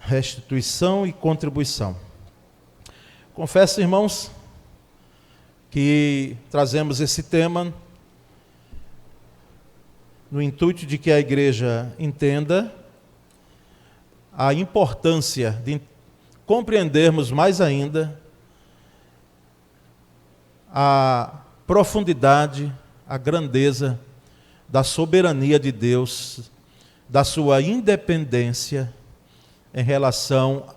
restituição e contribuição. Confesso, irmãos, que trazemos esse tema no intuito de que a igreja entenda a importância de compreendermos mais ainda a profundidade, a grandeza da soberania de Deus, da sua independência em relação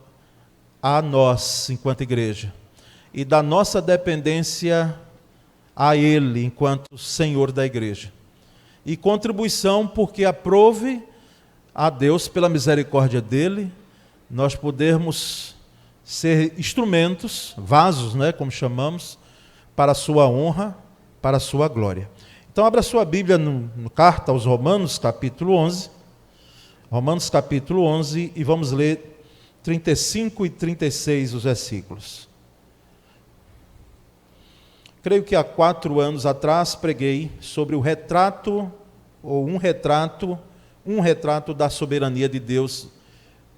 a nós, enquanto igreja, e da nossa dependência a Ele, enquanto Senhor da igreja. E contribuição, porque aprove a Deus, pela misericórdia dEle, nós podermos ser instrumentos, vasos, como chamamos, para a sua honra, para a sua glória. Então, abra sua Bíblia no carta aos Romanos, capítulo 11. Romanos, capítulo 11, e vamos ler 35 e 36 os versículos. Creio que há 4 anos atrás preguei sobre o retrato, ou um retrato da soberania de Deus,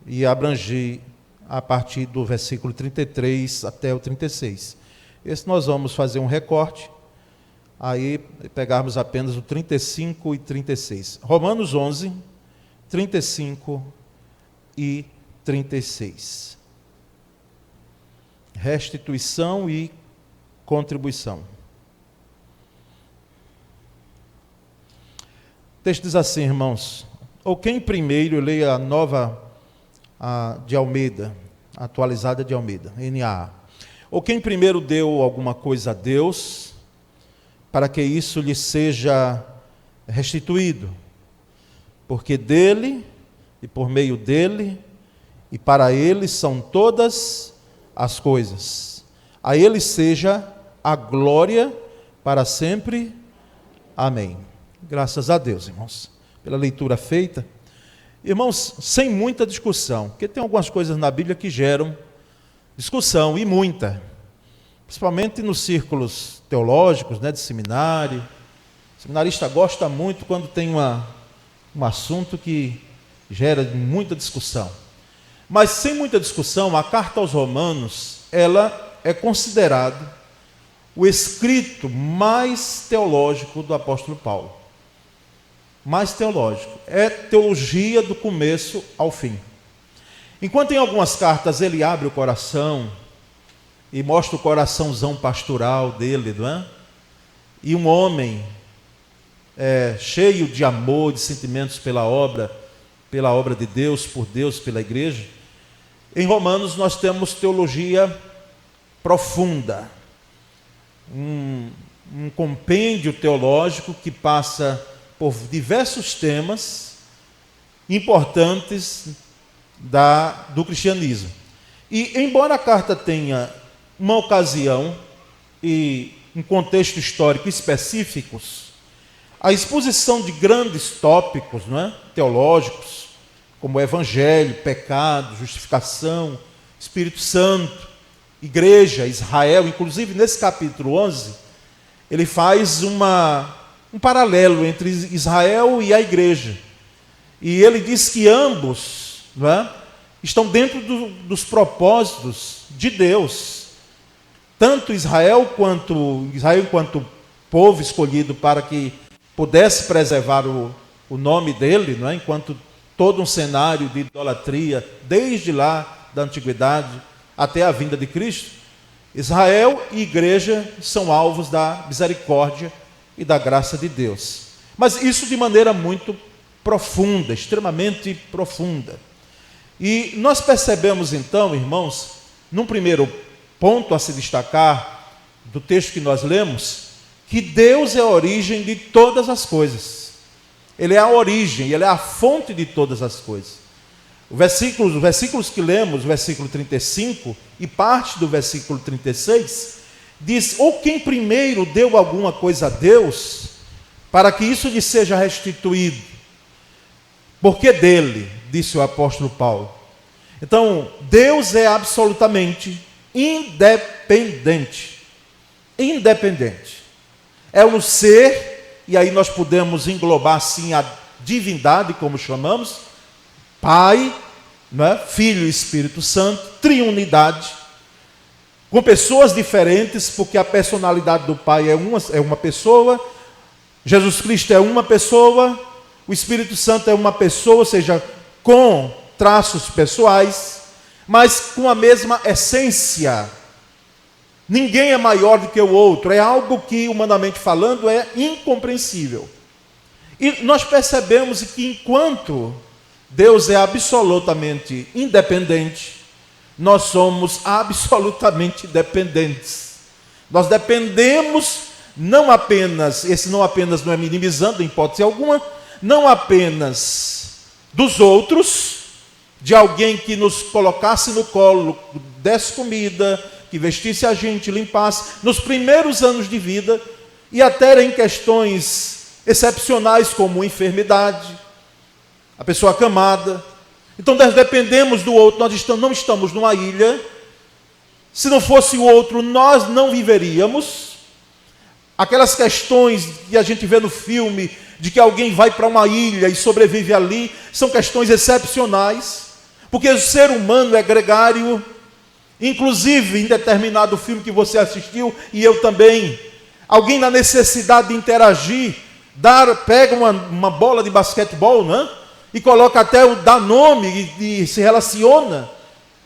e abrangi a partir do versículo 33 até o 36. Esse nós vamos fazer um recorte, aí pegarmos apenas o 35 e 36. Romanos 11, 35 e 36. Restituição e contribuição. O texto diz assim, irmãos: ou quem primeiro, eu leio a nova de Almeida, atualizada de Almeida, NAA. Ou quem primeiro deu alguma coisa a Deus, para que isso lhe seja restituído, porque dele, e por meio dele, e para ele são todas as coisas. A ele seja a glória para sempre. Amém. Graças a Deus, irmãos, pela leitura feita. Irmãos, sem muita discussão, porque tem algumas coisas na Bíblia que geram discussão, e muita, principalmente nos círculos teológicos, de seminário. O seminarista gosta muito quando tem um assunto que gera muita discussão. Mas sem muita discussão, a carta aos Romanos, ela é considerada o escrito mais teológico do apóstolo Paulo. Mais teológico. É teologia do começo ao fim. Enquanto em algumas cartas ele abre o coração e mostra o coraçãozão pastoral dele, não é? E um homem cheio de amor, de sentimentos pela obra de Deus, por Deus, pela igreja. Em Romanos nós temos teologia profunda, um compêndio teológico que passa por diversos temas importantes do cristianismo. E embora a carta tenha uma ocasião e um contexto histórico específicos, a exposição de grandes tópicos, teológicos, como o evangelho, pecado, justificação, Espírito Santo, igreja, Israel, inclusive nesse capítulo 11, ele faz um paralelo entre Israel e a igreja. E ele diz que ambos estão dentro dos propósitos de Deus. Tanto Israel enquanto povo escolhido para que pudesse preservar o nome dele, enquanto todo um cenário de idolatria, desde lá da antiguidade até a vinda de Cristo. Israel e igreja são alvos da misericórdia e da graça de Deus. Mas isso de maneira muito profunda, extremamente profunda. E nós percebemos então, irmãos, num primeiro ponto a se destacar do texto que nós lemos, que Deus é a origem de todas as coisas. Ele é a origem, Ele é a fonte de todas as coisas. Os versículos que lemos, o versículo 35 e parte do versículo 36, diz: ou quem primeiro deu alguma coisa a Deus, para que isso lhe seja restituído. Porque dele, disse o apóstolo Paulo. Então, Deus é absolutamente independente. Independente. É um ser, e aí nós podemos englobar sim a divindade, como chamamos, Pai, não é? Filho e Espírito Santo, triunidade, com pessoas diferentes, porque a personalidade do Pai é uma pessoa, Jesus Cristo é uma pessoa, o Espírito Santo é uma pessoa, ou seja, com traços pessoais, mas com a mesma essência. Ninguém é maior do que o outro, é algo que, humanamente falando, é incompreensível. E nós percebemos que enquanto Deus é absolutamente independente, nós somos absolutamente dependentes. Nós dependemos não apenas, esse não apenas não é minimizando em hipótese alguma, não apenas dos outros, de alguém que nos colocasse no colo, desse comida, que vestisse a gente, limpasse, nos primeiros anos de vida, e até em questões excepcionais como enfermidade, a pessoa acamada. Então nós dependemos do outro, nós não estamos numa ilha. Se não fosse o outro, nós não viveríamos. Aquelas questões que a gente vê no filme, de que alguém vai para uma ilha e sobrevive ali, são questões excepcionais, porque o ser humano é gregário. Inclusive, em determinado filme que você assistiu, e eu também, alguém na necessidade de interagir, pega uma bola de basquetebol, né? E coloca até dá nome e se relaciona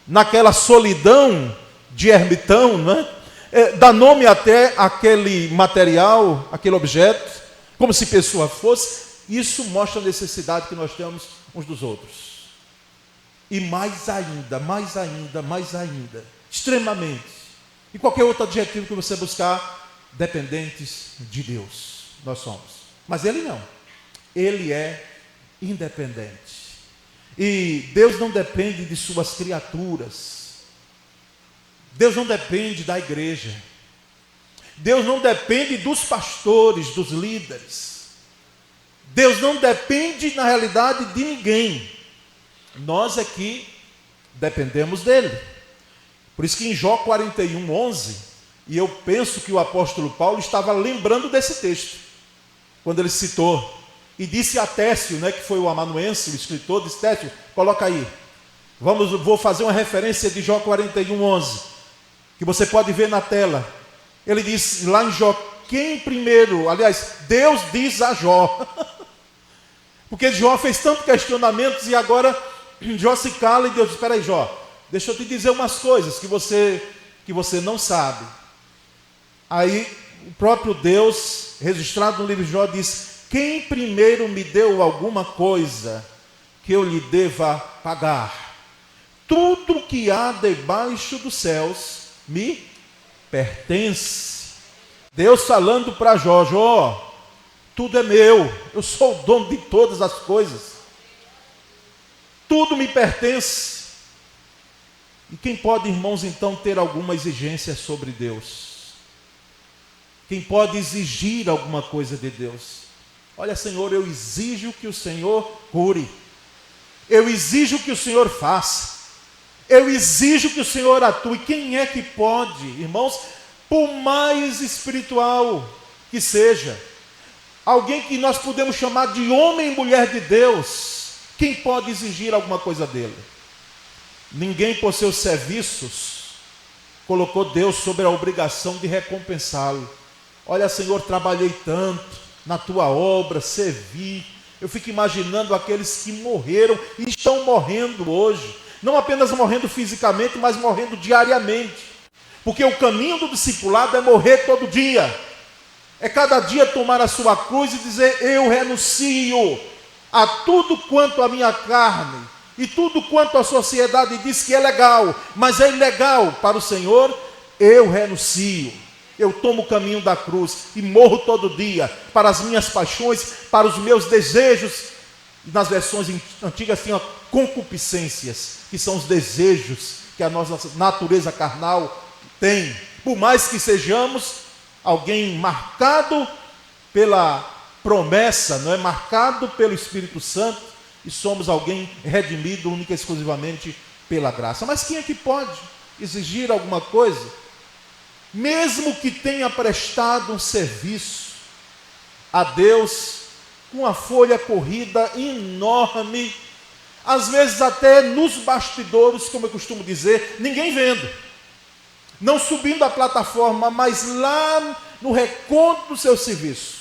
naquela solidão de ermitão, né? Dá nome até aquele material, aquele objeto, como se pessoa fosse. Isso mostra a necessidade que nós temos uns dos outros. E mais ainda, extremamente, e qualquer outro adjetivo que você buscar, dependentes de Deus, nós somos. Mas Ele não, Ele é independente. E Deus não depende de suas criaturas, Deus não depende da igreja, Deus não depende dos pastores, dos líderes, Deus não depende, na realidade, de ninguém. Nós aqui dependemos dele. Por isso que em Jó 41:11, e eu penso que o apóstolo Paulo estava lembrando desse texto, quando ele citou, e disse a Técio, né, que foi o amanuense, o escritor, disse: Técio, coloca aí, vou fazer uma referência de Jó 41:11, que você pode ver na tela. Ele disse lá em Jó, quem primeiro, aliás, Deus diz a Jó, porque Jó fez tantos questionamentos e agora Jó se cala e Deus diz: espera aí, Jó, deixa eu te dizer umas coisas que você não sabe. Aí o próprio Deus, registrado no livro de Jó, diz: quem primeiro me deu alguma coisa que eu lhe deva pagar? Tudo que há debaixo dos céus me pertence. Deus falando para Jó: Jó, tudo é meu, eu sou o dono de todas as coisas, tudo me pertence. E quem pode, irmãos, então ter alguma exigência sobre Deus? Quem pode exigir alguma coisa de Deus? Olha, Senhor, eu exijo que o Senhor cure, eu exijo que o Senhor faça, eu exijo que o Senhor atue. Quem é que pode, irmãos, por mais espiritual que seja, alguém que nós podemos chamar de homem e mulher de Deus, quem pode exigir alguma coisa dele? Ninguém, por seus serviços, colocou Deus sobre a obrigação de recompensá-lo. Olha, Senhor, trabalhei tanto na tua obra, servi. Eu fico imaginando aqueles que morreram e estão morrendo hoje, não apenas morrendo fisicamente, mas morrendo diariamente, porque o caminho do discipulado é morrer todo dia, é cada dia tomar a sua cruz e dizer: eu renuncio a tudo quanto a minha carne e tudo quanto a sociedade diz que é legal, mas é ilegal para o Senhor. Eu renuncio, eu tomo o caminho da cruz e morro todo dia para as minhas paixões, para os meus desejos. E nas versões antigas tinha concupiscências, que são os desejos que a nossa natureza carnal tem. Por mais que sejamos alguém marcado pela promessa, não é, marcado pelo Espírito Santo, e somos alguém redimido única e exclusivamente pela graça. Mas quem é que pode exigir alguma coisa? Mesmo que tenha prestado um serviço a Deus com a folha corrida enorme, às vezes até nos bastidores, como eu costumo dizer, ninguém vendo, não subindo a plataforma, mas lá no recôndito do seu serviço.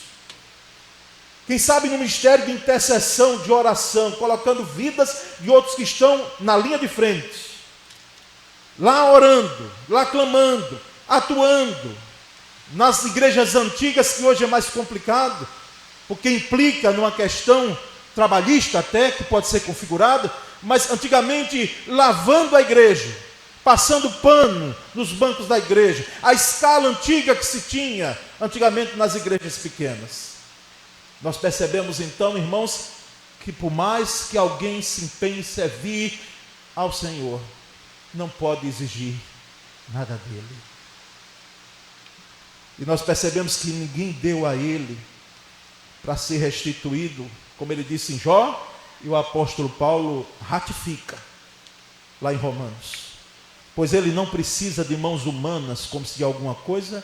Quem sabe no ministério de intercessão, de oração, colocando vidas de outros que estão na linha de frente, lá orando, lá clamando, atuando. Nas igrejas antigas, que hoje é mais complicado, porque implica numa questão trabalhista até, que pode ser configurada, mas antigamente lavando a igreja, passando pano nos bancos da igreja, a escala antiga que se tinha antigamente nas igrejas pequenas. Nós percebemos então, irmãos, que por mais que alguém se empenhe em servir ao Senhor, não pode exigir nada dele. E nós percebemos que ninguém deu a ele para ser restituído, como ele disse em Jó, e o apóstolo Paulo ratifica lá em Romanos. Pois ele não precisa de mãos humanas, como se de alguma coisa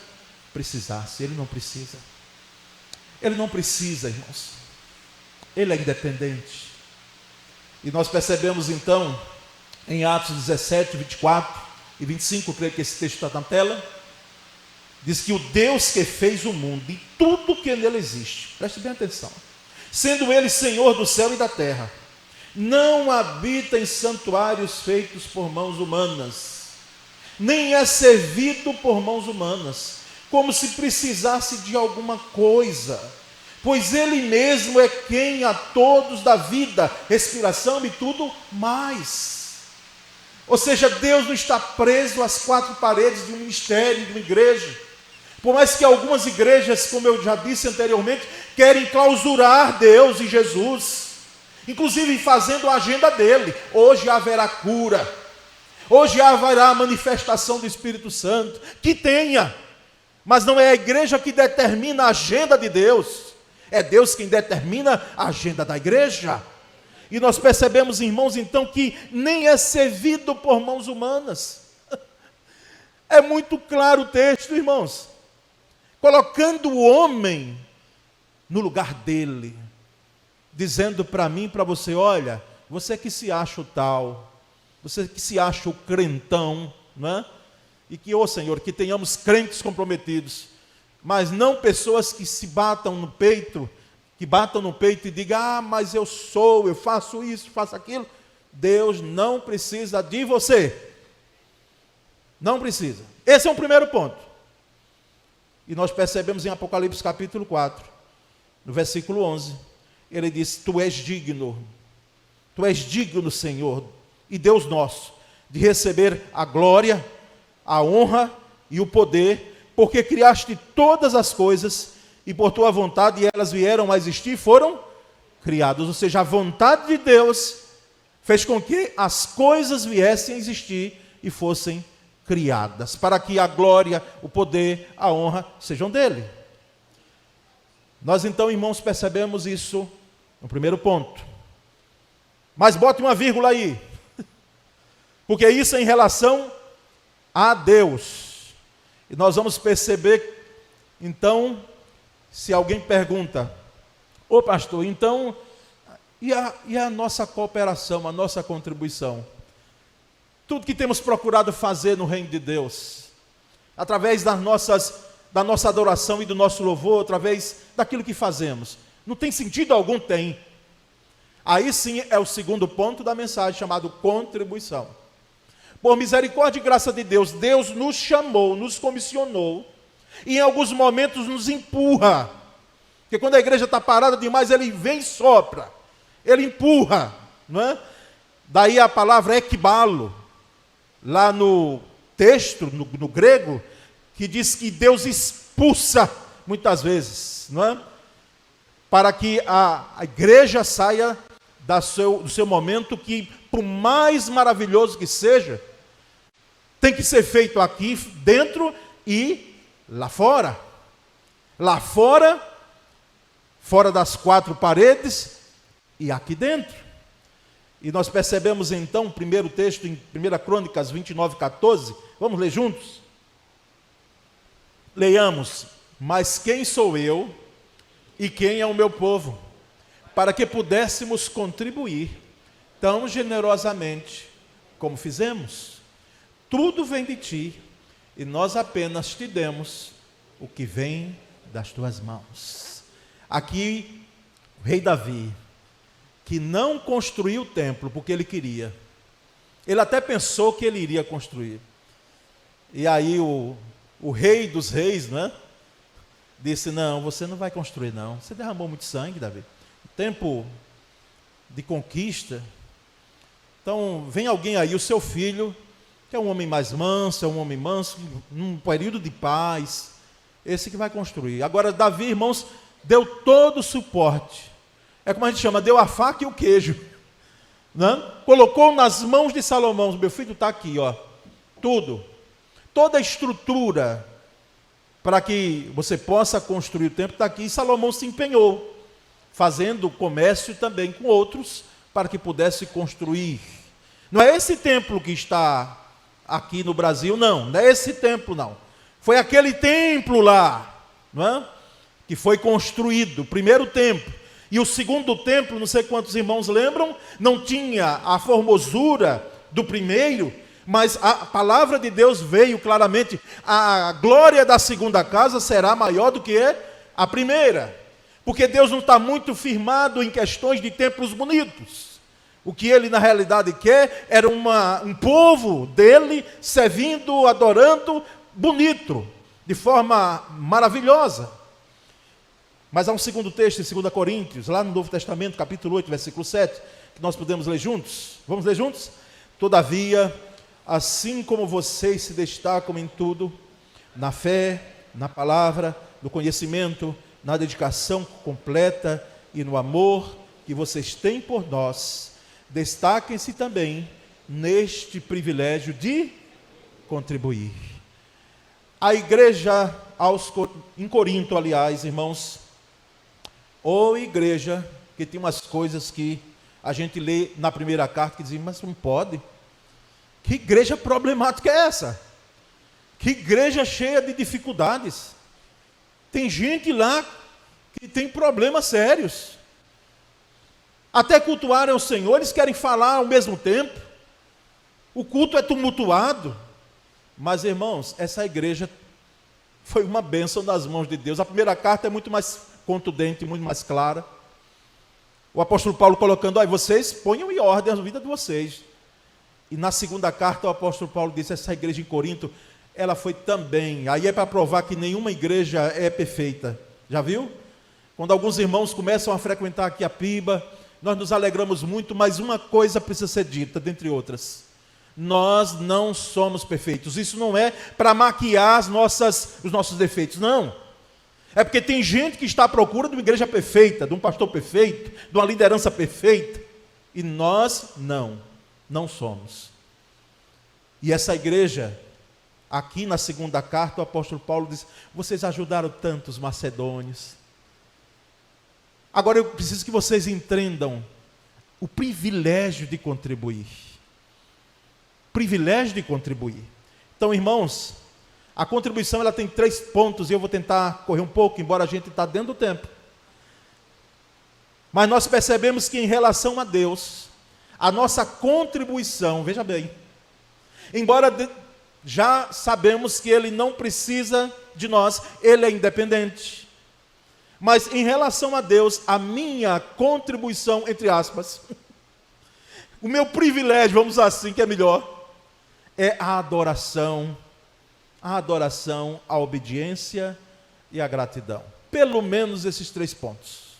precisasse. Ele não precisa. Ele não precisa, irmãos. Ele é independente. E nós percebemos então, em Atos 17, 24 e 25, creio que esse texto está na tela, diz que o Deus que fez o mundo e tudo que nele existe, preste bem atenção, sendo ele Senhor do céu e da terra, não habita em santuários feitos por mãos humanas, nem é servido por mãos humanas, como se precisasse de alguma coisa, pois ele mesmo é quem a todos dá vida, respiração e tudo mais. Ou seja, Deus não está preso às quatro paredes de um ministério, de uma igreja. Por mais que algumas igrejas, como eu já disse anteriormente, querem clausurar Deus e Jesus, inclusive fazendo a agenda dele. Hoje haverá cura, hoje haverá a manifestação do Espírito Santo, que tenha, mas não é a igreja que determina a agenda de Deus, é Deus quem determina a agenda da igreja. E nós percebemos, irmãos, então, que nem é servido por mãos humanas. É muito claro o texto, irmãos, colocando o homem no lugar dele, dizendo para mim e para você: olha, você que se acha o tal, você que se acha o crentão, não é? E que, ô Senhor, que tenhamos crentes comprometidos, mas não pessoas que se batam no peito, que batam no peito e digam: ah, mas eu faço isso, faço aquilo. Deus não precisa de você, não precisa. Esse é o primeiro ponto. E nós percebemos em Apocalipse capítulo 4, no versículo 11, ele diz: tu és digno, Senhor, e Deus nosso, de receber a glória, a honra e o poder, porque criaste todas as coisas, e por tua vontade elas vieram a existir e foram criadas. Ou seja, a vontade de Deus fez com que as coisas viessem a existir e fossem criadas, para que a glória, o poder, a honra sejam dele. Nós então, irmãos, percebemos isso no primeiro ponto. Mas bote uma vírgula aí, porque isso é em relação a Deus. E nós vamos perceber, então, se alguém pergunta: ô pastor, então, e a nossa cooperação, a nossa contribuição? Tudo que temos procurado fazer no reino de Deus, através da nossa adoração e do nosso louvor, através daquilo que fazemos, não tem sentido algum? Tem. Aí sim é o segundo ponto da mensagem, chamado contribuição. Por misericórdia e graça de Deus, Deus nos chamou, nos comissionou, e em alguns momentos nos empurra, porque quando a igreja está parada demais, ele vem e sopra, ele empurra, não é? Daí a palavra ekbalo, lá no texto, no grego, que diz que Deus expulsa muitas vezes, não é? Para que a igreja saia do seu momento, que por mais maravilhoso que seja, tem que ser feito aqui dentro e lá fora. Lá fora, fora das quatro paredes e aqui dentro. E nós percebemos então o primeiro texto em 1 Crônicas 29, 14. Vamos ler juntos? Leiamos: mas quem sou eu e quem é o meu povo, para que pudéssemos contribuir tão generosamente como fizemos. Tudo vem de ti, e nós apenas te demos o que vem das tuas mãos. Aqui, o rei Davi, que não construiu o templo porque ele queria. Ele até pensou que ele iria construir. E aí o rei dos reis, né, disse: não, você não vai construir não. Você derramou muito sangue, Davi. Tempo de conquista. Então, vem alguém aí, o seu filho, que é um homem mais manso, num período de paz, esse que vai construir. Agora, Davi, irmãos, deu todo o suporte. É como a gente chama, deu a faca e o queijo. Né? Colocou nas mãos de Salomão: meu filho está aqui, ó, tudo. Toda a estrutura para que você possa construir o templo está aqui. E Salomão se empenhou, fazendo comércio também com outros, para que pudesse construir. Não é esse templo que está aqui no Brasil, não é esse templo, não. Foi aquele templo lá, não é? Que foi construído, o primeiro templo. E o segundo templo, não sei quantos irmãos lembram, não tinha a formosura do primeiro, mas a palavra de Deus veio claramente: a glória da segunda casa será maior do que a primeira. Porque Deus não está muito firmado em questões de templos bonitos. O que ele na realidade quer era um povo dele servindo, adorando, bonito, de forma maravilhosa. Mas há um segundo texto em 2 Coríntios, lá no Novo Testamento, capítulo 8, versículo 7, que nós podemos ler juntos. Vamos ler juntos? Todavia, assim como vocês se destacam em tudo, na fé, na palavra, no conhecimento, na dedicação completa e no amor que vocês têm por nós, destaquem-se também neste privilégio de contribuir. A igreja em Corinto, aliás, irmãos, ou igreja que tem umas coisas que a gente lê na primeira carta que dizia: mas não pode. Que igreja problemática é essa? Que igreja cheia de dificuldades. Tem gente lá que tem problemas sérios. Até cultuarem o Senhor, eles querem falar ao mesmo tempo. O culto é tumultuado. Mas, irmãos, essa igreja foi uma bênção nas mãos de Deus. A primeira carta é muito mais contundente, muito mais clara. O apóstolo Paulo colocando: olha, vocês ponham em ordem a vida de vocês. E na segunda carta o apóstolo Paulo disse: essa igreja em Corinto, ela foi também, aí é para provar que nenhuma igreja é perfeita. Já viu? Quando alguns irmãos começam a frequentar aqui a Piba, nós nos alegramos muito, mas uma coisa precisa ser dita, dentre outras: nós não somos perfeitos. Isso não é para maquiar os nossos defeitos, não. É porque tem gente que está à procura de uma igreja perfeita, de um pastor perfeito, de uma liderança perfeita, e nós não somos. E essa igreja, aqui na segunda carta, o apóstolo Paulo diz: vocês ajudaram tantos macedônios. Agora eu preciso que vocês entendam o privilégio de contribuir. Privilégio de contribuir. Então, irmãos, a contribuição ela tem 3 pontos, e eu vou tentar correr um pouco, embora a gente está dentro do tempo. Mas nós percebemos que em relação a Deus, a nossa contribuição, veja bem, embora já sabemos que Ele não precisa de nós, Ele é independente. Mas em relação a Deus, a minha contribuição, entre aspas, o meu privilégio, vamos dizer assim, que é melhor, é a adoração, a obediência e a gratidão. Pelo menos esses 3 pontos.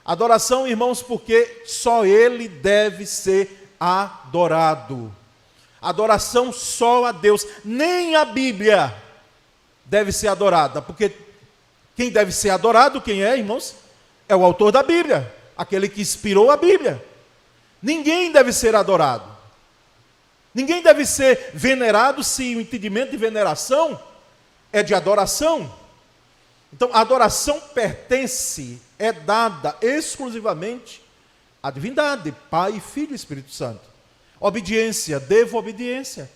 Adoração, irmãos, porque só Ele deve ser adorado. Adoração só a Deus. Nem a Bíblia deve ser adorada, porque quem deve ser adorado, quem é, irmãos? É o autor da Bíblia, aquele que inspirou a Bíblia. Ninguém deve ser adorado. Ninguém deve ser venerado se o entendimento de veneração é de adoração. Então, a adoração pertence, é dada exclusivamente à divindade, Pai, Filho e Espírito Santo. Obediência, devo obediência.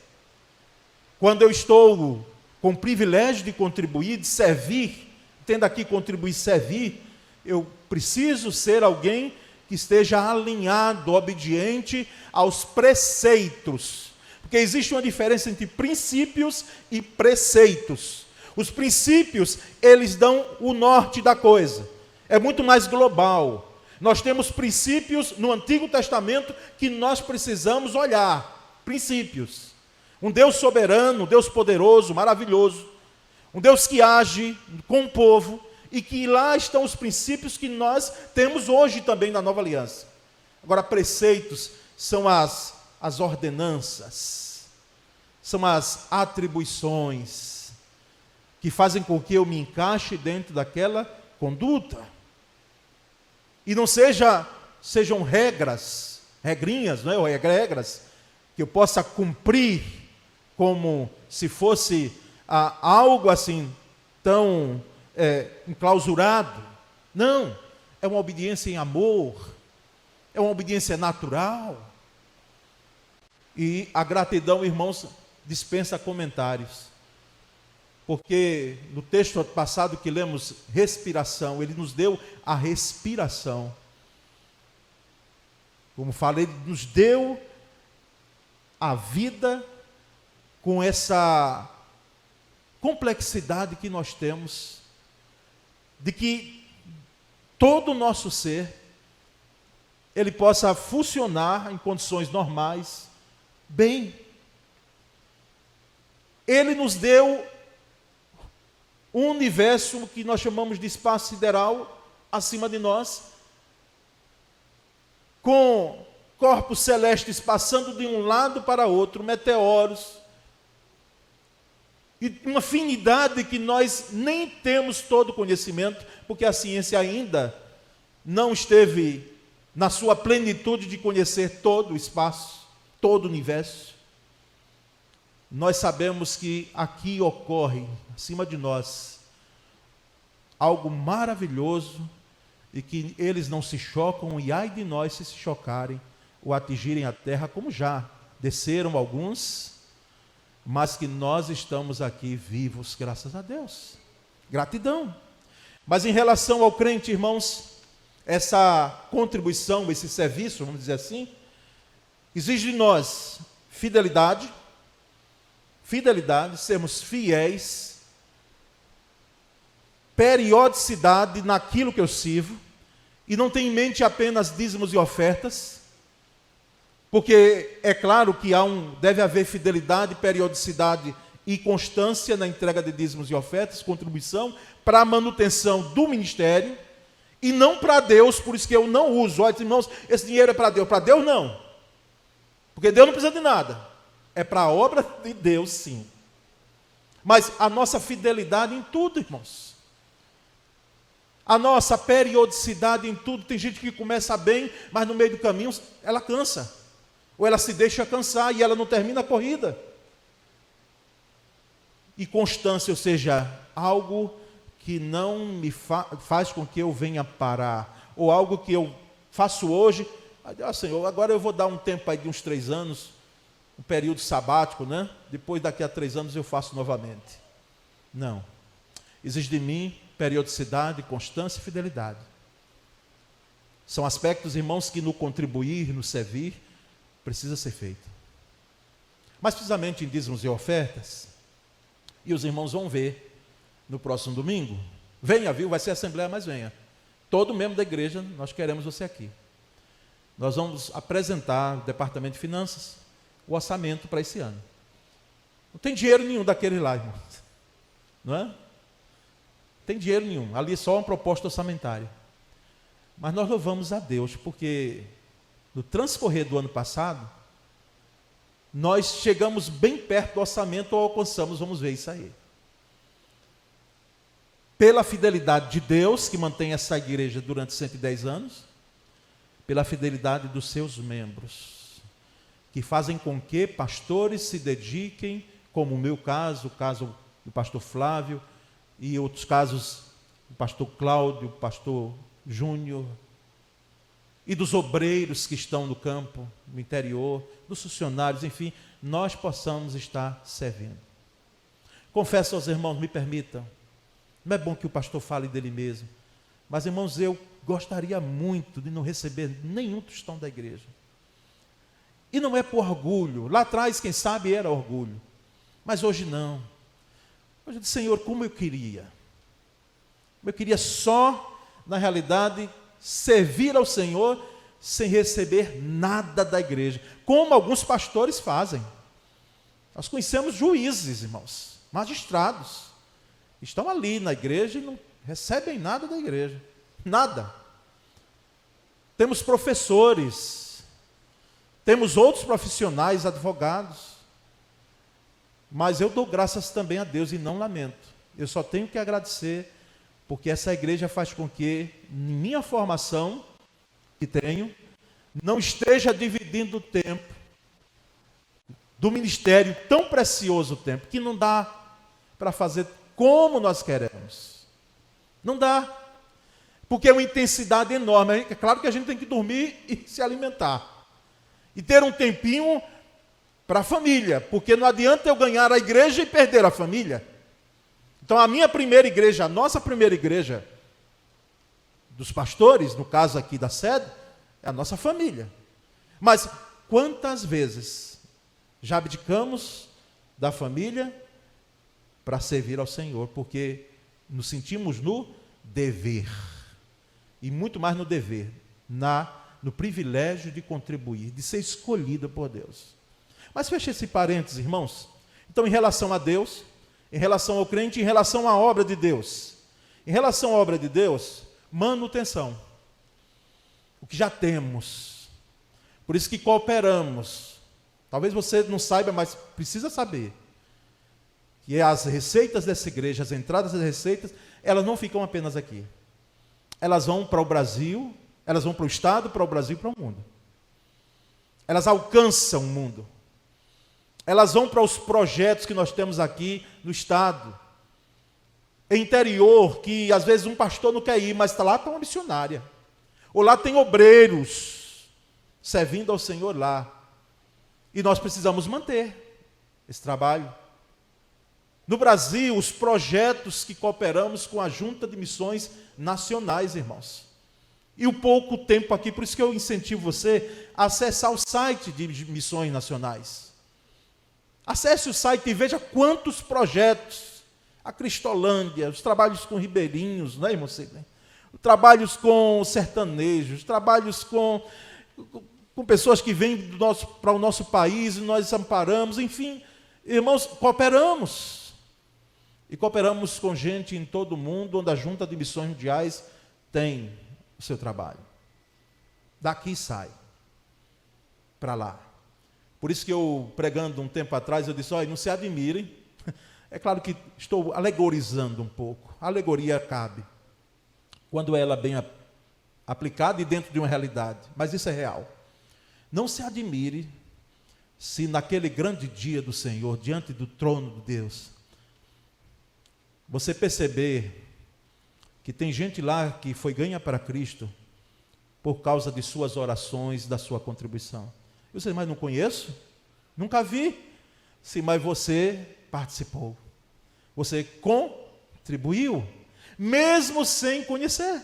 Quando eu estou com o privilégio de contribuir, de servir, entenda aqui, contribuir, servir, eu preciso ser alguém que esteja alinhado, obediente aos preceitos. Porque existe uma diferença entre princípios e preceitos. Os princípios, eles dão o norte da coisa. É muito mais global. Nós temos princípios no Antigo Testamento que nós precisamos olhar. Princípios. Um Deus soberano, um Deus poderoso, maravilhoso. Um Deus que age com o povo. E que lá estão os princípios que nós temos hoje também na Nova Aliança. Agora, preceitos são as ordenanças, são as atribuições que fazem com que eu me encaixe dentro daquela conduta. E não sejam regrinhas, não é? Ou regras, que eu possa cumprir como se fosse algo assim tão enclausurado. Não, é uma obediência em amor, é uma obediência natural. E a gratidão, irmãos, dispensa comentários. Porque no texto passado que lemos, respiração, ele nos deu a respiração. Como falei, ele nos deu a vida com essa complexidade que nós temos, de que todo o nosso ser, ele possa funcionar em condições normais, bem. Ele nos deu um universo que nós chamamos de espaço sideral acima de nós, com corpos celestes passando de um lado para outro, meteoros, e uma afinidade que nós nem temos todo o conhecimento, porque a ciência ainda não esteve na sua plenitude de conhecer todo o espaço, todo o universo. Nós sabemos que aqui ocorre, acima de nós, algo maravilhoso, e que eles não se chocam, e ai de nós se chocarem, ou atingirem a terra, como já desceram alguns, mas que nós estamos aqui vivos, graças a Deus. Gratidão. Mas em relação ao crente, irmãos, essa contribuição, esse serviço, vamos dizer assim, exige de nós fidelidade, sermos fiéis, periodicidade naquilo que eu sirvo, e não ter em mente apenas dízimos e ofertas, porque é claro que deve haver fidelidade, periodicidade e constância na entrega de dízimos e ofertas, contribuição, para a manutenção do ministério, e não para Deus, por isso que eu não uso. Olha, irmãos, esse dinheiro é para Deus não, porque Deus não precisa de nada, é para a obra de Deus sim, mas a nossa fidelidade em tudo, irmãos, a nossa periodicidade em tudo. Tem gente que começa bem, mas no meio do caminho ela cansa, ou ela se deixa cansar e ela não termina a corrida. E constância, ou seja, algo que não me faz com que eu venha parar, ou algo que eu faço hoje, Senhor, agora eu vou dar um tempo aí de uns 3 anos, um período sabático, né? Depois daqui a 3 anos eu faço novamente. Não. Exige de mim periodicidade, constância e fidelidade. São aspectos, irmãos, que no contribuir, no servir, precisa ser feito. Mas precisamente em dízimos e ofertas, e os irmãos vão ver no próximo domingo, venha, viu, vai ser assembleia, mas venha. Todo membro da igreja, nós queremos você aqui. Nós vamos apresentar no departamento de finanças o orçamento para esse ano. Não tem dinheiro nenhum daquele lá, irmãos. Não é? Não tem dinheiro nenhum. Ali é só uma proposta orçamentária. Mas nós louvamos a Deus, porque no transcorrer do ano passado, nós chegamos bem perto do orçamento, ou alcançamos, vamos ver isso aí. Pela fidelidade de Deus, que mantém essa igreja durante 110 anos, pela fidelidade dos seus membros, que fazem com que pastores se dediquem, como o meu caso, o caso do pastor Flávio, e outros casos do pastor Cláudio, pastor Júnior, e dos obreiros que estão no campo, no interior, dos funcionários, enfim, nós possamos estar servindo. Confesso aos irmãos, me permitam, não é bom que o pastor fale dele mesmo, mas irmãos, eu gostaria muito de não receber nenhum tostão da igreja. E não é por orgulho. Lá atrás, quem sabe, era orgulho. Mas hoje não. Hoje eu disse, Senhor, como eu queria. Eu queria só, na realidade, servir ao Senhor sem receber nada da igreja. Como alguns pastores fazem. Nós conhecemos juízes, irmãos, magistrados. Estão ali na igreja e não recebem nada da igreja. Nada. Temos professores. Temos outros profissionais, advogados. Mas eu dou graças também a Deus e não lamento. Eu só tenho que agradecer, porque essa igreja faz com que, em minha formação que tenho, não esteja dividindo o tempo do ministério, tão precioso o tempo, que não dá para fazer como nós queremos. Não dá. Porque é uma intensidade enorme. É claro que a gente tem que dormir e se alimentar. E ter um tempinho para a família, porque não adianta eu ganhar a igreja e perder a família. Então a minha primeira igreja, a nossa primeira igreja dos pastores, no caso aqui da sede, é a nossa família. Mas quantas vezes já abdicamos da família para servir ao Senhor, porque nos sentimos no dever, e muito mais no dever, no privilégio de contribuir, de ser escolhido por Deus. Mas feche esse parênteses, irmãos. Então, em relação a Deus, em relação ao crente, em relação à obra de Deus. Em relação à obra de Deus, manutenção. O que já temos. Por isso que cooperamos. Talvez você não saiba, mas precisa saber. Que as receitas dessa igreja, as entradas das receitas, elas não ficam apenas aqui. Elas vão para o Brasil, elas vão para o Estado, para o Brasil e para o mundo. Elas alcançam o mundo. Elas vão para os projetos que nós temos aqui no Estado. Interior, que às vezes um pastor não quer ir, mas está lá, está uma missionária. Ou lá tem obreiros servindo ao Senhor lá. E nós precisamos manter esse trabalho. No Brasil, os projetos que cooperamos com a Junta de Missões Nacionais, irmãos. E o pouco tempo aqui, por isso que eu incentivo você a acessar o site de Missões Nacionais. Acesse o site e veja quantos projetos. A Cristolândia, os trabalhos com ribeirinhos, não é, irmão? Os trabalhos com sertanejos, trabalhos com pessoas que vêm para o nosso país e nós amparamos, enfim, irmãos, cooperamos. E cooperamos com gente em todo o mundo, onde a Junta de Missões Mundiais tem o seu trabalho. Daqui sai para lá. Por isso que eu, pregando um tempo atrás, eu disse, olha, não se admirem. É claro que estou alegorizando um pouco. A alegoria cabe, quando ela é bem aplicada e dentro de uma realidade. Mas isso é real. Não se admire se naquele grande dia do Senhor, diante do trono de Deus, você perceber que tem gente lá que foi ganha para Cristo por causa de suas orações, da sua contribuição. Eu sei, mas não conheço, nunca vi. Sim, mas você participou, você contribuiu, mesmo sem conhecer.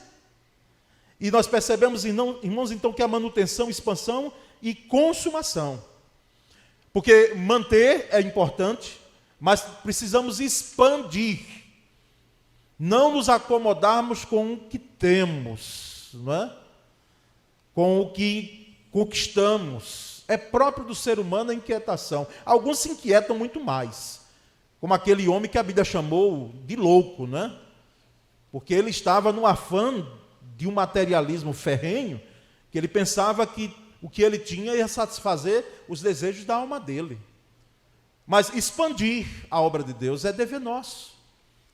E nós percebemos, irmãos, então, que a manutenção, expansão e consumação. Porque manter é importante, mas precisamos expandir. Não nos acomodarmos com o que temos, não é? Com o que conquistamos. É próprio do ser humano a inquietação. Alguns se inquietam muito mais, como aquele homem que a Bíblia chamou de louco, né? Porque ele estava no afã de um materialismo ferrenho, que ele pensava que o que ele tinha ia satisfazer os desejos da alma dele. Mas expandir a obra de Deus é dever nosso,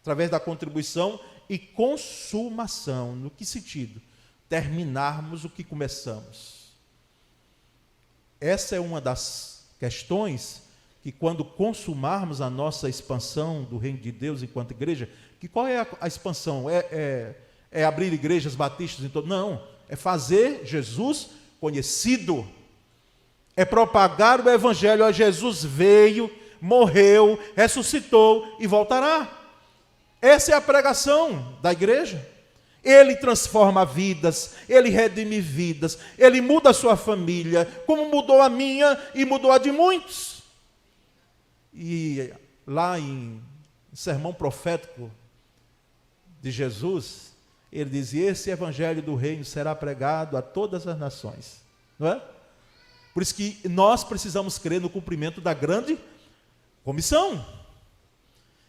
através da contribuição e consumação. No que sentido? Terminarmos o que começamos. Essa é uma das questões que, quando consumarmos a nossa expansão do reino de Deus enquanto igreja, que qual é a expansão? É abrir igrejas batistas em todo? Não, é fazer Jesus conhecido, é propagar o evangelho. Jesus veio, morreu, ressuscitou e voltará. Essa é a pregação da igreja. Ele transforma vidas, Ele redime vidas, Ele muda a sua família, como mudou a minha e mudou a de muitos. E lá em sermão profético de Jesus, ele dizia: esse evangelho do reino será pregado a todas as nações, não é? Por isso que nós precisamos crer no cumprimento da grande comissão.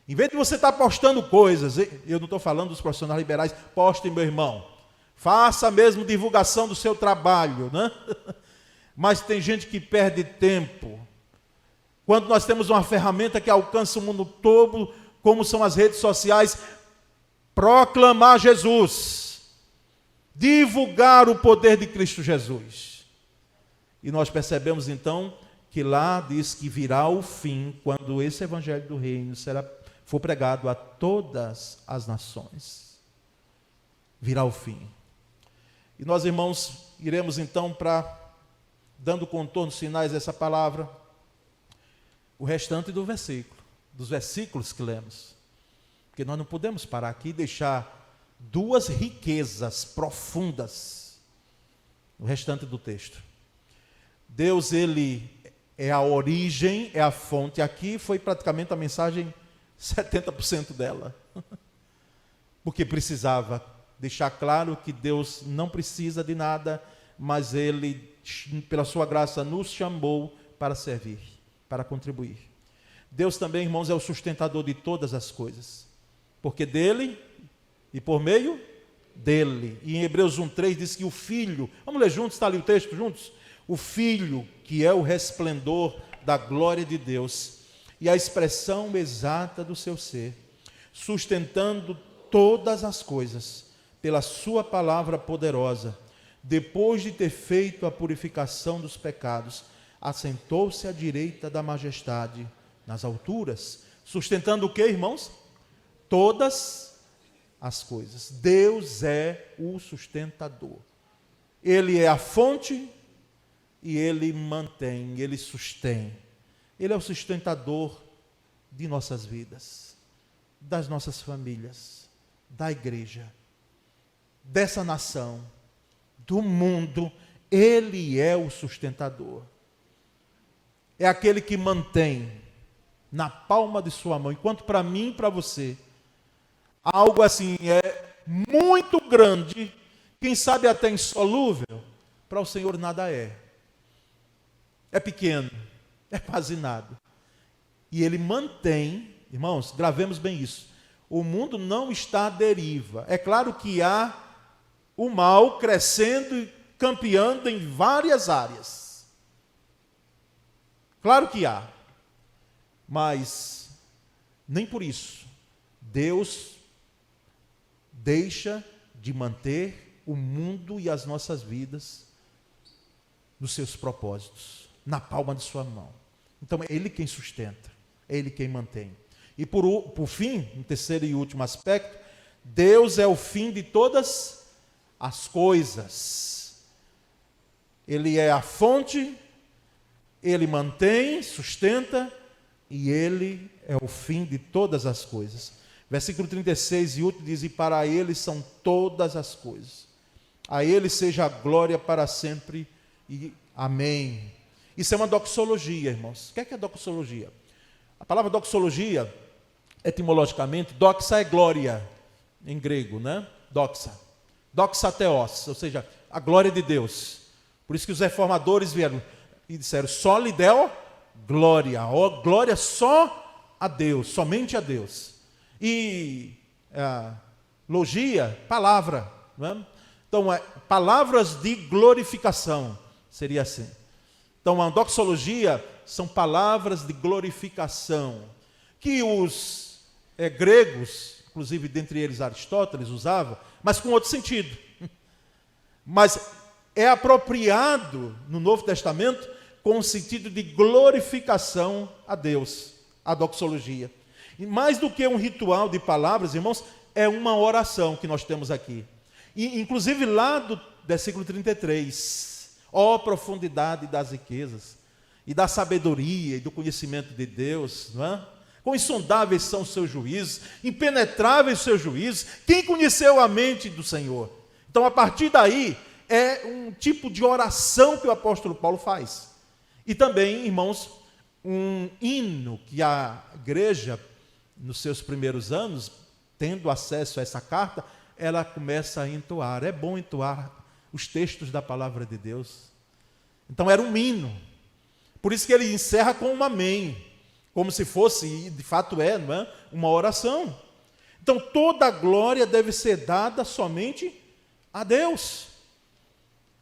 Em vez de você estar postando coisas, eu não estou falando dos profissionais liberais, postem, meu irmão, faça mesmo divulgação do seu trabalho, né? Mas tem gente que perde tempo. Quando nós temos uma ferramenta que alcança o mundo todo, como são as redes sociais, proclamar Jesus, divulgar o poder de Cristo Jesus. E nós percebemos então que lá diz que virá o fim, quando esse evangelho do reino for pregado a todas as nações. Virá o fim. E nós, irmãos, iremos então dando contornos finais dessa palavra, o restante do versículo, dos versículos que lemos. Porque nós não podemos parar aqui e deixar duas riquezas profundas no restante do texto. Deus, Ele é a origem, é a fonte. Aqui foi praticamente a mensagem 70% dela. Porque precisava deixar claro que Deus não precisa de nada, mas Ele, pela sua graça, nos chamou para servir, para contribuir. Deus também, irmãos, é o sustentador de todas as coisas. Porque dele e por meio dele. E em Hebreus 1:3 diz que o Filho, vamos ler juntos, está ali o texto juntos? O Filho, que é o resplendor da glória de Deus e a expressão exata do seu ser, sustentando todas as coisas pela sua palavra poderosa, depois de ter feito a purificação dos pecados, assentou-se à direita da majestade nas alturas, sustentando o que, irmãos? Todas as coisas. Deus é o sustentador. Ele é a fonte e Ele mantém, Ele sustém. Ele é o sustentador de nossas vidas, das nossas famílias, da igreja, dessa nação, do mundo. Ele é o sustentador. É aquele que mantém na palma de sua mão. Enquanto para mim e para você, algo assim é muito grande, quem sabe até insolúvel, para o Senhor nada é. É pequeno, é quase nada. E Ele mantém, irmãos, gravemos bem isso, o mundo não está à deriva. É claro que há o mal crescendo e campeando em várias áreas. Claro que há. Mas nem por isso Deus deixa de manter o mundo e as nossas vidas nos seus propósitos, na palma de sua mão. Então é Ele quem sustenta, é Ele quem mantém. E por fim, um terceiro e último aspecto, Deus é o fim de todas as coisas. Ele é a fonte, Ele mantém, sustenta, e Ele é o fim de todas as coisas. Versículo 36 e último diz: e para Ele são todas as coisas. A Ele seja a glória para sempre, e amém. Isso é uma doxologia, irmãos. O que é doxologia? A palavra doxologia, etimologicamente, doxa é glória, em grego, né? Doxa. Doxa theos, ou seja, a glória de Deus. Por isso que os reformadores vieram e disseram: soli deo glória, ó glória só a Deus, somente a Deus. E logia, palavra, não é? Então, palavras de glorificação, seria assim. Então, a doxologia são palavras de glorificação, que os gregos, inclusive dentre eles Aristóteles, usavam, mas com outro sentido. Mas é apropriado no Novo Testamento com o sentido de glorificação a Deus, a doxologia. E mais do que um ritual de palavras, irmãos, é uma oração que nós temos aqui. E, inclusive lá do versículo 33, ó profundidade das riquezas, e da sabedoria e do conhecimento de Deus, não é? quão insondáveis são os seus juízos, impenetráveis os seus juízos, quem conheceu a mente do Senhor? Então, a partir daí, é um tipo de oração que o apóstolo Paulo faz. E também, irmãos, um hino que a igreja, nos seus primeiros anos, tendo acesso a essa carta, ela começa a entoar. É bom entoar os textos da palavra de Deus. Então era um hino. Por isso que ele encerra com um amém, como se fosse, e de fato não é? Uma oração. Então toda a glória deve ser dada somente a Deus.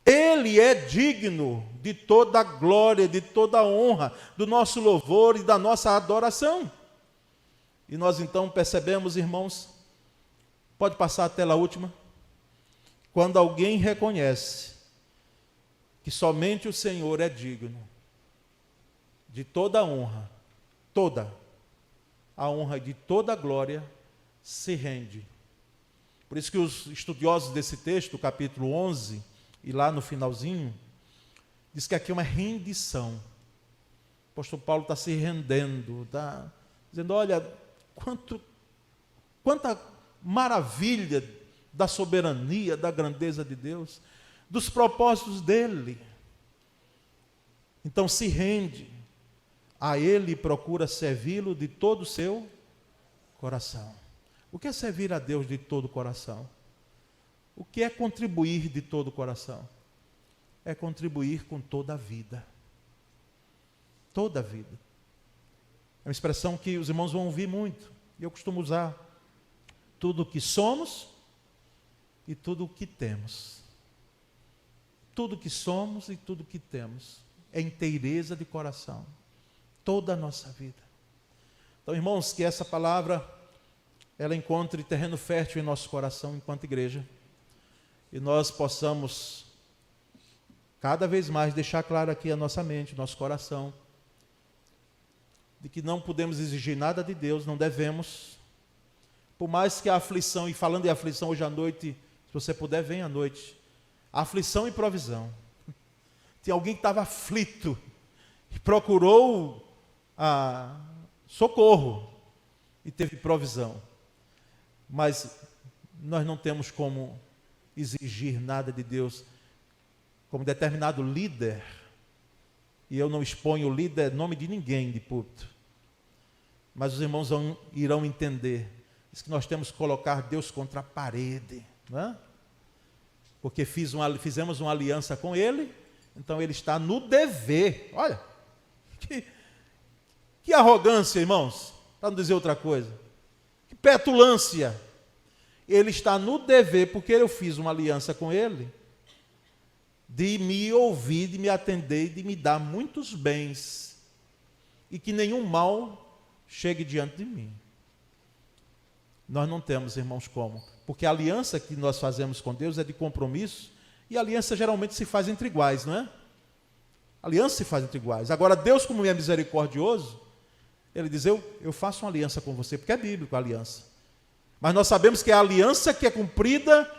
Ele é digno de toda a glória, de toda a honra, do nosso louvor e da nossa adoração. E nós então percebemos, irmãos, pode passar a tela última, quando alguém reconhece que somente o Senhor é digno de toda a honra, toda a honra e de toda a glória, se rende. Por isso que os estudiosos desse texto, capítulo 11, e lá no finalzinho, diz que aqui é uma rendição. O apóstolo Paulo está se rendendo, está dizendo, olha, quanta maravilha da soberania, da grandeza de Deus, dos propósitos dele. Então se rende a ele e procura servi-lo de todo o seu coração. O que é servir a Deus de todo o coração? O que é contribuir de todo o coração? É contribuir com toda a vida. Toda a vida. É uma expressão que os irmãos vão ouvir muito. E eu costumo usar. Tudo o que somos e tudo o que temos. Tudo o que somos e tudo o que temos. É inteireza de coração. Toda a nossa vida. Então, irmãos, que essa palavra, ela encontre terreno fértil em nosso coração enquanto igreja. E nós possamos, cada vez mais, deixar claro aqui a nossa mente, nosso coração, de que não podemos exigir nada de Deus, não devemos. Por mais que a aflição, e falando em aflição hoje à noite, se você puder, venha à noite. Aflição e provisão. Tinha alguém que estava aflito e procurou socorro e teve provisão. Mas nós não temos como exigir nada de Deus, como determinado líder, e eu não exponho o líder nome de ninguém de púlpito, mas os irmãos irão entender, diz que nós temos que colocar Deus contra a parede, não é? Porque fizemos uma aliança com Ele, então Ele está no dever. Olha, que arrogância, irmãos, para não dizer outra coisa, que petulância. Ele está no dever, porque eu fiz uma aliança com Ele, de me ouvir, de me atender e de me dar muitos bens, e que nenhum mal chegue diante de mim. Nós não temos, irmãos, como, porque a aliança que nós fazemos com Deus é de compromisso, e a aliança geralmente se faz entre iguais, não é? A aliança se faz entre iguais. Agora, Deus, como é misericordioso, Ele diz, eu faço uma aliança com você, porque é bíblico a aliança. Mas nós sabemos que é a aliança que é cumprida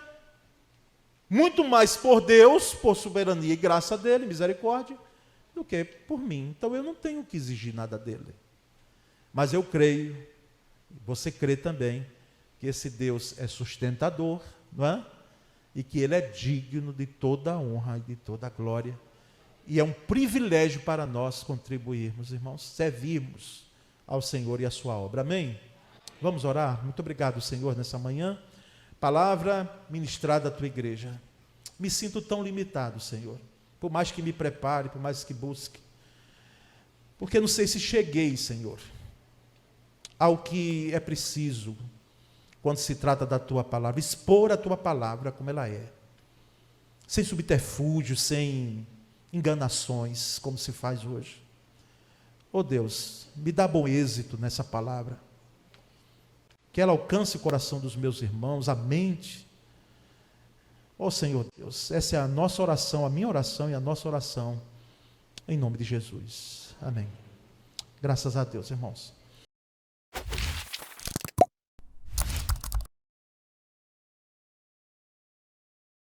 muito mais por Deus, por soberania e graça dele, misericórdia, do que por mim. Então eu não tenho que exigir nada dele. Mas eu creio, você crê também, que esse Deus é sustentador, não é? E que Ele é digno de toda a honra e de toda a glória. E é um privilégio para nós contribuirmos, irmãos, servirmos ao Senhor e à sua obra. Amém? Vamos orar? Muito obrigado, Senhor, nessa manhã. Palavra ministrada à tua igreja. Me sinto tão limitado, Senhor. Por mais que me prepare, por mais que busque. Porque não sei se cheguei, Senhor, ao que é preciso quando se trata da tua palavra. Expor a tua palavra como ela é. Sem subterfúgio, sem enganações, como se faz hoje. Oh Deus, me dá bom êxito nessa palavra. Que ela alcance o coração dos meus irmãos, a mente. Oh Senhor Deus, essa é a nossa oração, a minha oração e a nossa oração, em nome de Jesus. Amém. Graças a Deus, irmãos.